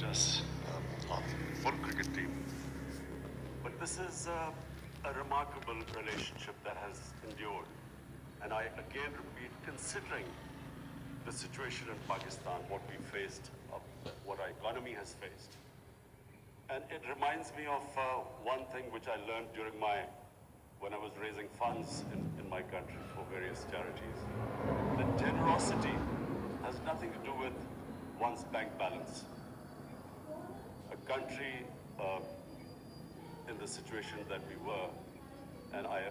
kept us on full cricket team. But this is a remarkable relationship that has endured. And I again repeat, considering the situation in Pakistan, what we faced, what our economy has faced. And it reminds me of one thing which I learned when I was raising funds in my country for various charities. That generosity has nothing to do with one's bank balance. A country in the situation that we were, and I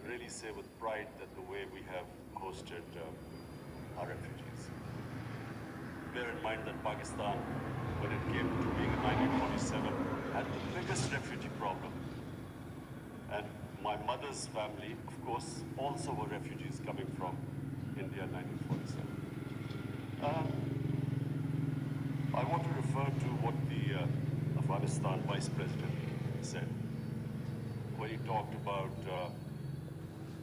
really say with pride that the way we have hosted our refugees. Bear in mind that Pakistan, when it came to being in 1947, had the biggest refugee problem. And my mother's family, of course, also were refugees coming from India in 1947. I want to refer to what the Afghanistan Vice President said when he talked about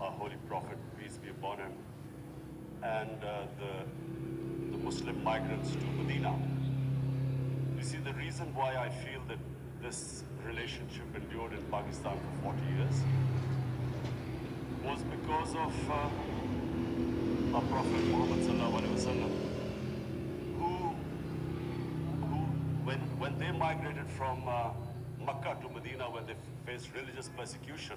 our Holy Prophet, peace be upon him, and the Muslim migrants to Medina. You see, the reason why I feel that this relationship endured in Pakistan for 40 years was because of our Prophet Muhammad sallallahu alaihi wasallam, who when they migrated from Makkah to Medina, when they faced religious persecution,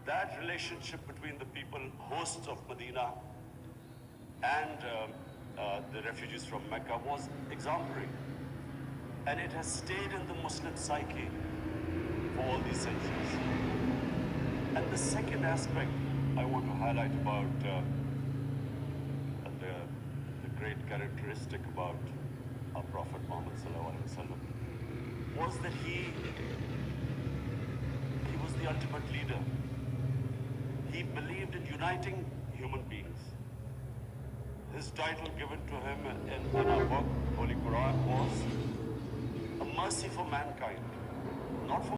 that relationship between the people, hosts of Medina, and the refugees from Mecca was exemplary. And it has stayed in the Muslim psyche for all these centuries. And the second aspect I want to highlight about the great characteristic about our Prophet Muhammad sallallahu alaihi wasallam was that he was the ultimate leader. He believed in uniting human beings. His title given to him in our book, Holy Quran, was a mercy for mankind, not for